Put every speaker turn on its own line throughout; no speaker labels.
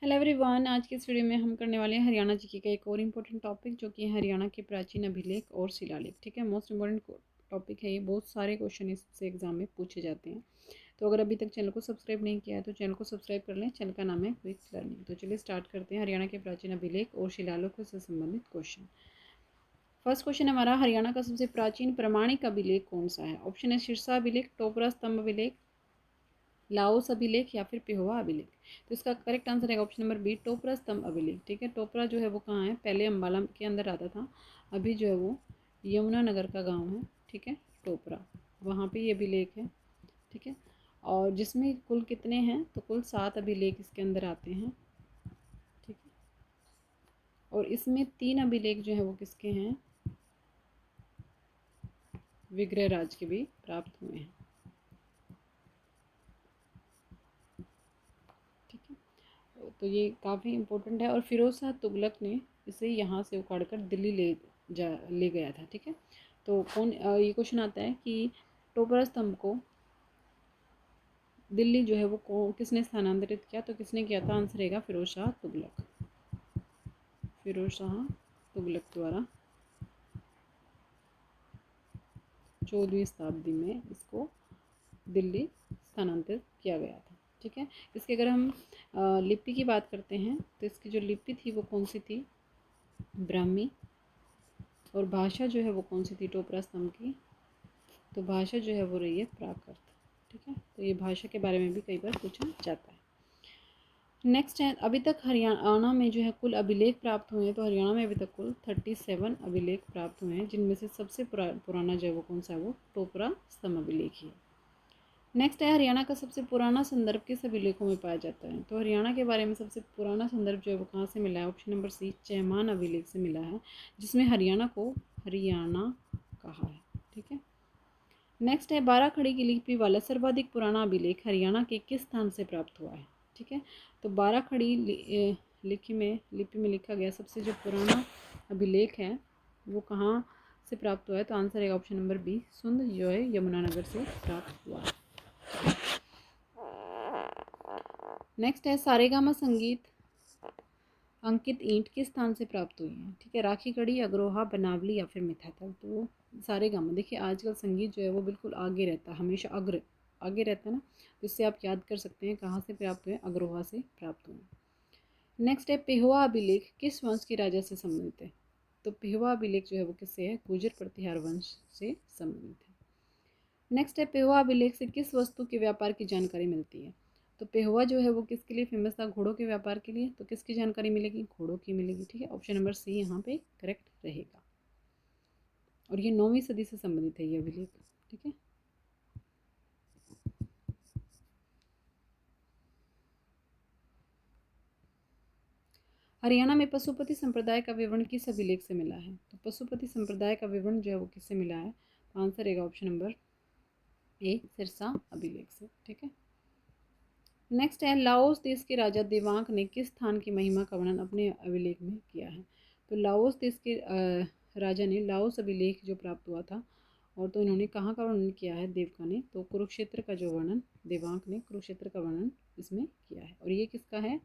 Hello everyone, आज की इस वीडियो में हम करने वाले हैं हरियाणा जीके का एक और इम्पोर्टेंट टॉपिक जो कि है हरियाणा के प्राचीन अभिलेख और शिलालेख। ठीक है, मोस्ट इम्पोर्टेंट टॉपिक है ये। बहुत सारे क्वेश्चन इससे एग्जाम में पूछे जाते हैं। तो अगर अभी तक चैनल को सब्सक्राइब नहीं किया है तो चैनल को सब्सक्राइब कर लें। चैनल का नाम है क्विक लर्निंग। तो चलिए स्टार्ट करते हैं हरियाणा के प्राचीन अभिलेख और शिलालेखों से संबंधित क्वेश्चन। फर्स्ट क्वेश्चन हमारा, हरियाणा का सबसे प्राचीन प्रमाणिक अभिलेख कौन सा है? ऑप्शन है सिरसा अभिलेख, टोपरा स्तंभ अभिलेख, लाओस अभिलेख या फिर पेहोवा अभिलेख। तो इसका करेक्ट आंसर है ऑप्शन नंबर बी, टोपरा स्तंभ अभिलेख। ठीक है, टोपरा जो है वो कहाँ है? पहले अम्बाला के अंदर आता था, अभी जो है वो यमुनानगर का गांव है। ठीक है, टोपरा, वहाँ पे ये अभिलेख है। ठीक है, और जिसमें कुल कितने हैं? तो कुल 7 अभिलेख इसके अंदर आते हैं। ठीक है, और इसमें 3 अभिलेख जो है वो किसके हैं? विग्रह राज के भी प्राप्त हुए हैं। ठीक है, तो ये काफ़ी इम्पोर्टेंट है और फिरोज शाह तुगलक ने इसे यहाँ से उखाड़ कर दिल्ली ले गया था। ठीक है, तो कौन ये क्वेश्चन आता है कि टोपरा स्तंभ को दिल्ली जो है वो किसने स्थानांतरित किया? तो किसने किया था? आंसर रहेगा फिरोज शाह तुगलक। फिरोज शाह तुगलक द्वारा 14वीं शताब्दी में इसको दिल्ली स्थानांतरित किया गया था। ठीक है, इसके अगर हम लिपि की बात करते हैं तो इसकी जो लिपि थी वो कौन सी थी? ब्राह्मी। और भाषा जो है वो कौन सी थी टोपरा स्तंभ की? तो भाषा जो है वो रही है प्राकृत। ठीक है, तो ये भाषा के बारे में भी कई बार पूछा जाता है। नेक्स्ट है, अभी तक हरियाणा में जो है कुल अभिलेख प्राप्त हुए हैं। तो हरियाणा में अभी तक कुल 37 अभिलेख प्राप्त हुए हैं, जिनमें से सबसे पुराना जो है वो कौन सा है? वो टोपरा स्तंभ अभिलेख ही है। नेक्स्ट है, हरियाणा का सबसे पुराना संदर्भ किस अभिलेखों में पाया जाता है? तो हरियाणा के बारे में सबसे पुराना संदर्भ जो है वो कहाँ से मिला है? ऑप्शन नंबर सी, चैमान अभिलेख से मिला है, जिसमें हरियाणा को हरियाणा कहा है। ठीक है, नेक्स्ट है, 12 खड़ी की लिपि वाला सर्वाधिक पुराना अभिलेख हरियाणा के किस स्थान से प्राप्त हुआ है? ठीक है, तो 12 खड़ी लिपि में लिखा गया सबसे जो पुराना अभिलेख है वो कहाँ से प्राप्त हुआ है? तो आंसर है ऑप्शन नंबर बी, सुंद जो है यमुनानगर से प्राप्त हुआ है। नेक्स्ट है, सारेगामा संगीत अंकित ईंट किस स्थान से प्राप्त हुई है? ठीक है, राखी गढ़ी, अग्रोहा, बनावली या फिर मिथातल। तो सारेगामा, देखिए आजकल संगीत जो है वो बिल्कुल आगे रहता है, हमेशा आगे रहता है ना, तो इससे आप याद कर सकते हैं कहाँ से प्राप्त हुए? अग्रोहा से प्राप्त हुए। नेक्स्ट है, पेहोवा अभिलेख किस वंश के राजा से संबंधित है? तो पेहोवा अभिलेख जो है वो किससे है? गुर्जर प्रतिहार वंश से संबंधित है। नेक्स्ट है, पेहोवा अभिलेख से किस वस्तु के व्यापार की जानकारी मिलती है? तो पेहोवा जो है वो किसके लिए फेमस था? घोड़ों के व्यापार के लिए। तो किसकी जानकारी मिलेगी? घोड़ों की मिलेगी। ठीक है, ऑप्शन नंबर सी यहाँ पे करेक्ट रहेगा। और ये 9वीं सदी से संबंधित है ये अभिलेख। ठीक है, हरियाणा में पशुपति संप्रदाय का विवरण किस अभिलेख से मिला है? तो पशुपति संप्रदाय का विवरण जो है वो किससे मिला है? तो आंसर रहेगा ऑप्शन नंबर ए, सिरसा अभिलेख से। ठीक है, नेक्स्ट है, लाओस देश के राजा देवांक ने किस स्थान की महिमा का वर्णन अपने अभिलेख में किया है? तो लाओस देश के राजा ने लाओस अभिलेख जो प्राप्त हुआ था, और तो इन्होंने कहाँ का वर्णन किया है देवका ने? तो कुरुक्षेत्र का जो वर्णन देवांक ने कुरुक्षेत्र का वर्णन इसमें किया है। और ये किसका है?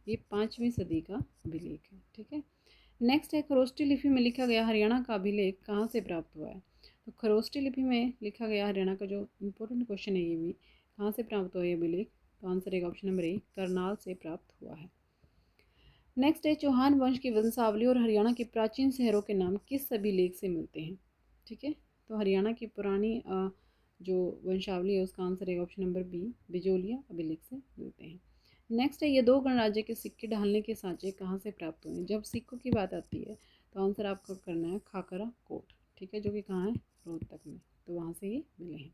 ये 5वीं सदी का अभिलेख है। ठीक है, नेक्स्ट है, खरोष्टी लिपि में लिखा गया हरियाणा का अभिलेख कहाँ से प्राप्त हुआ है? तो खरोष्टी लिपि में लिखा गया हरियाणा का जो इम्पोर्टेंट क्वेश्चन है ये भी, कहाँ से प्राप्त हुआ ये अभिलेख? तो आंसर है ऑप्शन नंबर ए, करनाल से प्राप्त हुआ है। नेक्स्ट है, चौहान वंश की वंशावली और हरियाणा के प्राचीन शहरों के नाम किस अभिलेख से मिलते हैं? ठीक है, तो हरियाणा की पुरानी जो वंशावली है उसका आंसर है ऑप्शन नंबर बी, बिजोलिया अभिलेख से मिलते हैं। नेक्स्ट है, ये दो गणराज्य के सिक्के ढालने के सांचे कहाँ से प्राप्त हुए हैं? जब सिक्कों की बात आती है तो आंसर आपको करना है खाकरा कोट। ठीक है, जो कि कहाँ है? रोहतक में, तो वहाँ से ये मिले हैं।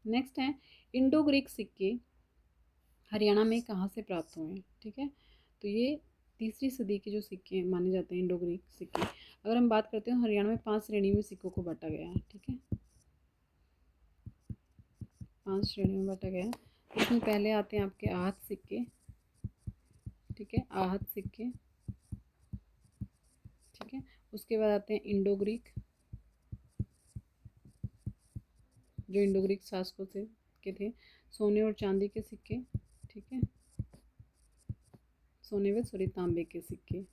नेक्स्ट है, इंडो ग्रीक सिक्के हरियाणा में कहाँ से प्राप्त हुए हैं? ठीक है, तो ये 3री सदी के जो सिक्के माने जाते हैं इंडो ग्रीक सिक्के। अगर हम बात करते हैं, हरियाणा में 5 श्रेणी में सिक्कों को बांटा गया है। ठीक है, 5 श्रेणी में बांटा गया है। इसमें पहले आते हैं आपके आहत सिक्के। ठीक है, आहत सिक्के। ठीक है, उसके बाद आते हैं इंडो ग्रीक। जो इंडो ग्रीक शासकों से के थे। सोने और चांदी के सिक्के, ठीक है, सोने व सॉरी तांबे के सिक्के।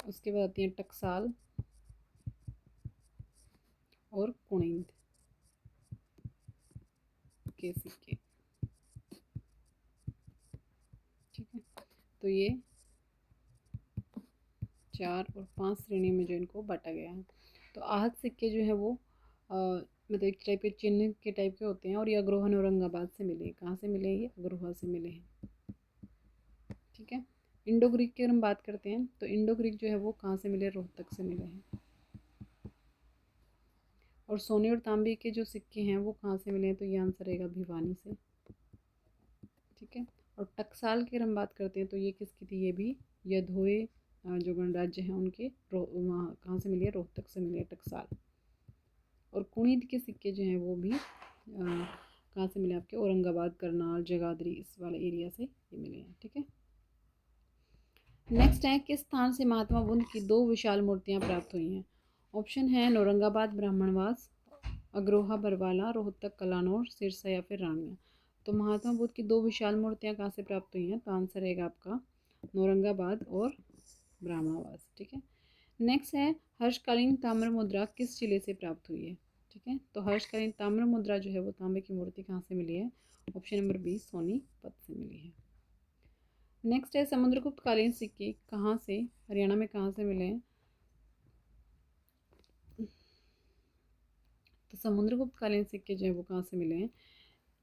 उसके बाद आती है टकसाल और कुणिद के सिक्के, ठीक है। तो ये 4 और 5 श्रेणी में जो इनको बांटा गया है। तो आहत सिक्के जो है वो मतलब एक टाइप के चिन्ह के टाइप के होते हैं और ये अग्रोहन औरंगाबाद से मिले। कहाँ से मिले? ये अग्रोहा से मिले हैं, ठीक है। इंडो ग्रीक की अगर हम बात करते हैं तो इंडो ग्रीक जो है वो कहाँ से मिले? रोहतक से मिले हैं। और सोने और तांबे के जो सिक्के हैं वो कहाँ से मिले हैं? तो ये आंसर रहेगा भिवानी से, ठीक है। और टकसाल की अगर हम बात करते हैं तो ये किसकी थी? ये भी यदोए जो गणराज्य हैं उनके वहाँ कहाँ से मिले? रोहतक से मिले टकसाल। और कुणिद के सिक्के जो हैं वो भी कहाँ से मिले? आपके औरंगाबाद, करनाल, जगाधरी इस वाले एरिया से ये मिले हैं, ठीक है। नेक्स्ट है, किस स्थान से महात्मा बुद्ध की 2 विशाल मूर्तियाँ प्राप्त हुई हैं? ऑप्शन है औरंगाबाद ब्राह्मणवास, अग्रोहा बरवाला, रोहतक कलानौर, सिरसा या फिर रानिया। तो महात्मा बुद्ध की 2 विशाल मूर्तियाँ कहाँ से प्राप्त हुई हैं? तो आंसर रहेगा आपका औरंगाबाद और ब्राह्मणवास, ठीक है। नेक्स्ट है, हर्षकालीन ताम्र मुद्रा किस जिले से प्राप्त हुई है? ठीक है, तो हर्षकालीन ताम्र मुद्रा जो है वो तांबे की मूर्ति कहाँ से मिली है? ऑप्शन नंबर बी सोनीपत से मिली है। नेक्स्ट है, समुद्रगुप्त कालीन सिक्के कहाँ से, हरियाणा में कहाँ से मिले हैं? तो समुद्रगुप्त कालीन सिक्के जो है वो कहाँ से मिले हैं?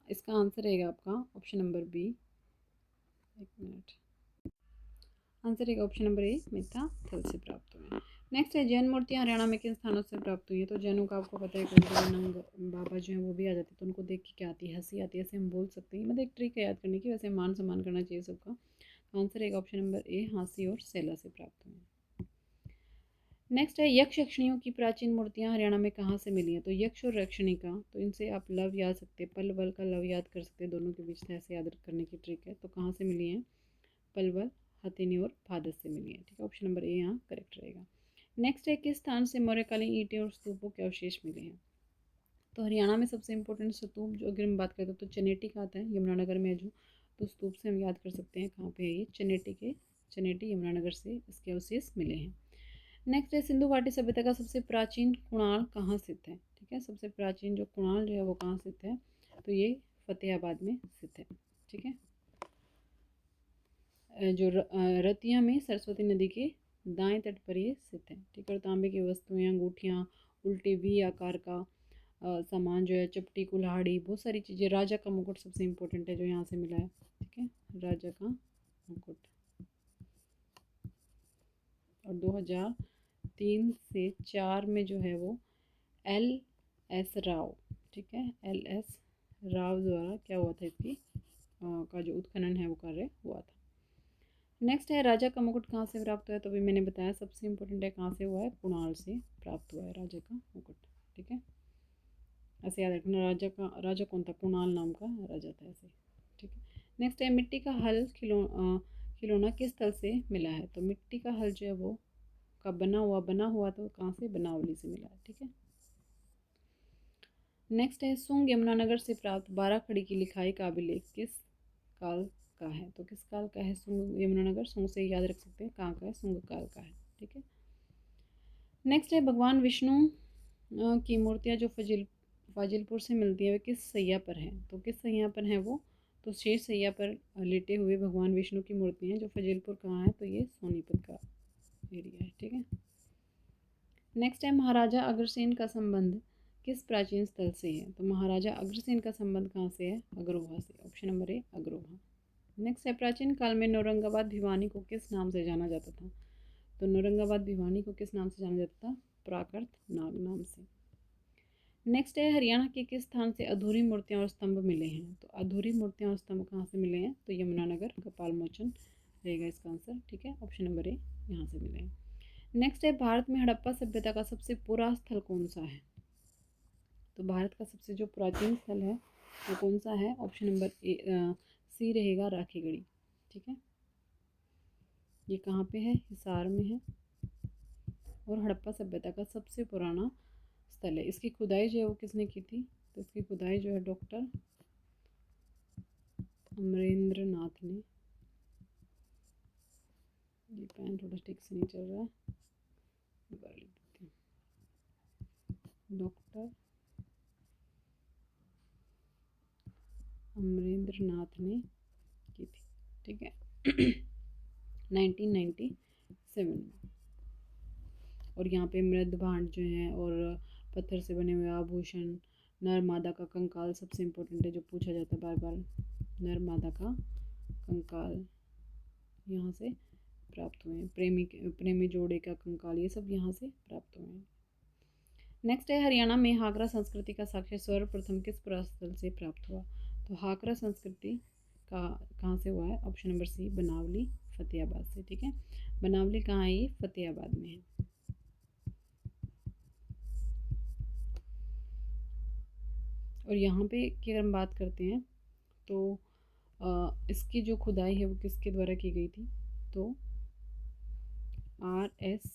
इसका आंसर रहेगा आपका ऑप्शन नंबर बी, एक मिनट, आंसर रहेगा ऑप्शन नंबर ए मिथाथल से प्राप्त हुए हैं। नेक्स्ट है, जैन मूर्तियाँ हरियाणा में किन स्थानों से प्राप्त हुई है? तो जैनों का आपको पता है कभी नंग बाबा जो है वो भी आ जाते हैं, तो उनको देख के क्या आती है? हंसी आती है, ऐसे हम बोल सकते हैं। मतलब एक ट्रिक है याद करने की, वैसे मान सम्मान करना चाहिए सबका। आंसर रहेगा ऑप्शन नंबर ए हाँसी और सैला से प्राप्त हुए हैं। नेक्स्ट है, यक्ष यक्षिणियों की प्राचीन मूर्तियाँ हरियाणा में कहाँ से मिली हैं? तो यक्ष और यक्षिणी का, तो इनसे आप लव याद सकते हैं, पल वल का लव याद कर सकते हैं, दोनों के बीच से ऐसे याद करने की ट्रिक है। तो कहाँ से मिली हैं? पलवल, हथिनी और फादस से मिली है, ठीक है। ऑप्शन नंबर ए यहाँ करेक्ट रहेगा। नेक्स्ट है, किस स्थान से मौर्यकालीन ईंटें और स्तूपों के अवशेष मिले हैं? तो हरियाणा में सबसे इंपॉर्टेंट स्तूप जो अगर हम बात करें तो चनेटी का आता है, यमुनानगर में है जो। तो स्तूप से हम याद कर सकते हैं कहाँ पे है ये? चनेटी यमुनानगर से इसके अवशेष मिले हैं। नेक्स्ट है, सिंधु घाटी सभ्यता का सबसे प्राचीन कुणाल कहाँ स्थित है? ठीक है, सबसे प्राचीन जो कुणाल जो है वो कहाँ स्थित है? तो ये फतेहाबाद में स्थित है, ठीक है। जो रतिया में सरस्वती नदी के दाएं तट पर ये स्थित है, ठीक है। और तांबे की वस्तुएं, अंगूठियाँ, उल्टे वी आकार का सामान जो है, चपटी, कुल्हाड़ी, बहुत सारी चीज़ें। राजा का मुकुट सबसे इम्पोर्टेंट है जो यहाँ से मिला है, ठीक है, राजा का मुकुट। और 2003 से 4 में जो है वो LS राव, ठीक है, LS राव द्वारा क्या हुआ था? इसकी का जो उत्खनन है वो कार्य हुआ था। नेक्स्ट है, राजा का मुकुट कहाँ से प्राप्त हुआ है? तो अभी मैंने बताया सबसे इम्पोर्टेंट है कहाँ से हुआ है? कुणाल से प्राप्त हुआ है राजा का मुकुट, ठीक है। ऐसे याद रखना, राजा कौन था? कुणाल नाम का राजा था, ऐसे, ठीक है। नेक्स्ट है, मिट्टी का हल खिलौना किस स्थल से मिला है? तो मिट्टी का हल जो है वो का बना हुआ तो कहाँ से? बनावली से मिला है, ठीक है। नेक्स्ट है, सुंग यमुनानगर से प्राप्त 12 खड़ी की लिखाई का अभिलेख किस काल का है? तो किस काल का है सुंग यमुनानगर? सुंग से याद रख सकते हैं कहाँ का है, सुंग काल का है, ठीक है। नेक्स्ट है, भगवान विष्णु की मूर्तियाँ जो फाजिलपुर से मिलती है वे किस सैया पर है? तो किस सैया पर है वो? तो शेष सैया पर लेटे हुए भगवान विष्णु की मूर्ति हैं जो फाजिलपुर कहाँ है? तो ये सोनीपत का एरिया है, ठीक है। नेक्स्ट है, महाराजा अग्रसेन का संबंध किस प्राचीन स्थल से है? तो महाराजा अग्रसेन का संबंध कहाँ से है? अग्रोहा से, option number A Agroha. Next है, प्राचीन काल में नौरंगाबाद भिवानी को किस नाम से जाना जाता था? तो नौरंगाबाद भिवानी को किस नाम से जाना जाता था? प्राकृत नाग नाम से। नेक्स्ट है, हरियाणा के किस स्थान से अधूरी मूर्तियाँ और स्तंभ मिले हैं? तो अधूरी मूर्तियाँ और स्तंभ कहाँ से मिले हैं? तो यमुनानगर कपाल मोचन रहेगा इसका आंसर, ठीक है। ऑप्शन नंबर ए यहाँ से मिले हैं। नेक्स्ट है, भारत में हड़प्पा सभ्यता का सबसे पुराना स्थल कौन सा है? तो भारत का सबसे जो प्राचीन स्थल है वो कौन सा है? ऑप्शन नंबर ए सी रहेगा, राखीगढ़ी, ठीक है। ये कहाँ पे है? हिसार में है। और हड़प्पा सभ्यता का सबसे पुराना स्थल है। इसकी खुदाई जो है वो किसने की थी? तो इसकी खुदाई जो है डॉक्टर अमरेंद्र नाथ ने। ये पेन थोड़ा ठीक से नहीं चल रहा है, दोबारा लिख देती हूँ। डॉक्टर अमरेंद्र नाथ ने की थी, ठीक है 1997 में। और यहाँ पे मृद भांड जो है और पत्थर से बने हुए आभूषण, नर मादा का कंकाल सबसे इम्पोर्टेंट है जो पूछा जाता है बार बार, नर मादा का कंकाल यहाँ से प्राप्त हुए हैं। प्रेमी जोड़े का कंकाल, ये सब यहाँ से प्राप्त हुए हैं। नेक्स्ट है हरियाणा में हाकरा संस्कृति का साक्ष्य सर्वप्रथम किस पुरास्थल से प्राप्त हुआ? तो हाकरा संस्कृति का कहाँ से हुआ है? ऑप्शन नंबर सी, बनावली फतेहाबाद से, ठीक है। बनावली कहाँ है? ये फतेहाबाद में है। और यहाँ पे की अगर हम बात करते हैं तो इसकी जो खुदाई है वो किसके द्वारा की गई थी? तो RS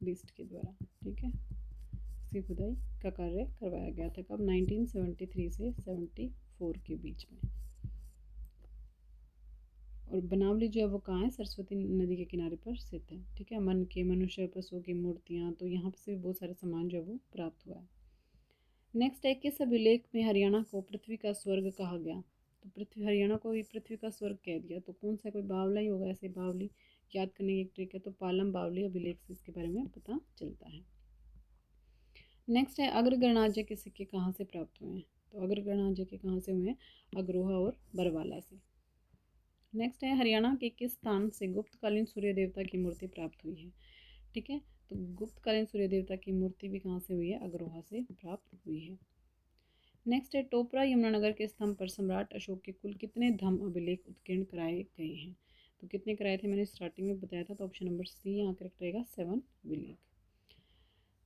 बिस्ट के द्वारा, ठीक है। इसकी खुदाई का कार्य करवाया गया था कब? 1973 से 74 के बीच में। और बनावली जो है वो कहाँ है? सरस्वती नदी के किनारे पर स्थित है, ठीक है। मन के, मनुष्य, पशुओं की मूर्तियाँ, तो यहाँ से बहुत सारे सामान जो है वो प्राप्त हुआ है। नेक्स्ट है किस अभिलेख में हरियाणा को पृथ्वी का स्वर्ग कहा गया? तो हरियाणा को भी पृथ्वी का स्वर्ग कह दिया, तो कौन सा? कोई बावला ही होगा। ऐसे बावली याद करने की एक ट्रिक है, तो पालम बावली अभिलेख से इसके बारे में पता चलता है। नेक्स्ट है अग्रगणाज्य के सिक्के कहाँ से प्राप्त हुए हैं? तो अग्रगणाज्य के कहाँ से हुए हैं? अग्रोहा और बरवाला से। नेक्स्ट है हरियाणा के किस स्थान से गुप्तकालीन सूर्य देवता की मूर्ति प्राप्त हुई है? ठीक है, तो गुप्तकालीन सूर्य देवता की मूर्ति भी कहाँ से हुई है? अग्रोहा से प्राप्त हुई है। नेक्स्ट है टोपरा यमुनानगर के स्तंभ पर सम्राट अशोक के कुल कितने धम्म अभिलेख उत्कीर्ण कराए गए हैं? तो कितने कराए थे मैंने स्टार्टिंग में बताया था, तो ऑप्शन नंबर सी यहाँ करेक्ट रहेगा, 7 अभिलेख।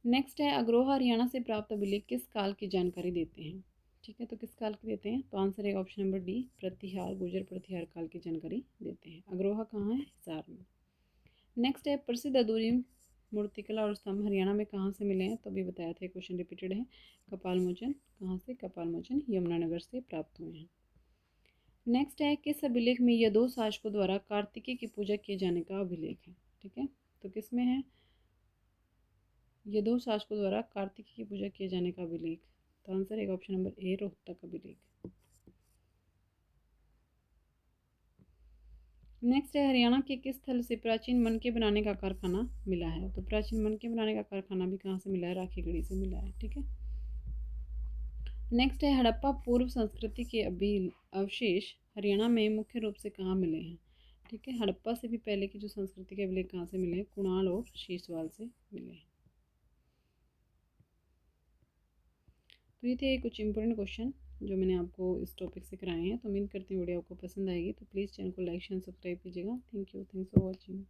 नेक्स्ट है अग्रोहा हरियाणा से प्राप्त अभिलेख किस काल की जानकारी देते हैं? ठीक है, तो किस काल की देते हैं? तो आंसर है ऑप्शन नंबर डी, प्रतिहार, गुर्जर प्रतिहार काल की जानकारी देते हैं। अग्रोहा कहाँ है? हिसार में। नेक्स्ट है प्रसिद्ध अधूरी मूर्तिकला और स्तंभ हरियाणा में कहाँ से मिले हैं? तो अभी बताया था, क्वेश्चन रिपीटेड है। कपाल मोचन कहाँ से? कपाल मोचन यमुनानगर से प्राप्त हुए हैं। नेक्स्ट है किस अभिलेख में यदो शासकों द्वारा कार्तिकेय की पूजा किए जाने का अभिलेख है? ठीक है, तो किस में है? यदो शासकों द्वारा कार्तिकेय की पूजा किए जाने का अभिलेख, तो आंसर है ऑप्शन नंबर ए, रोहतक अभिलेख। नेक्स्ट है हरियाणा के किस स्थल से प्राचीन मनके बनाने का कारखाना मिला है? तो प्राचीन मनके बनाने का कारखाना भी कहाँ से मिला है? राखीगढ़ी से मिला है, ठीक है। नेक्स्ट है हड़प्पा पूर्व संस्कृति के अवशेष हरियाणा में मुख्य रूप से कहाँ मिले हैं? ठीक है, हड़प्पा से भी पहले की जो संस्कृति के अभिलेख कहाँ से मिले हैं? कुणाल और शीशवाल से मिले हैं। तो ये थे कुछ इंपॉर्टेंट क्वेश्चन जो मैंने आपको इस टॉपिक से कराए हैं। तो उम्मीद करती हूँ वीडियो आपको पसंद आएगी, तो प्लीज़ चैनल को लाइक शेयर सब्सक्राइब कीजिएगा। Thank you, thanks for watching.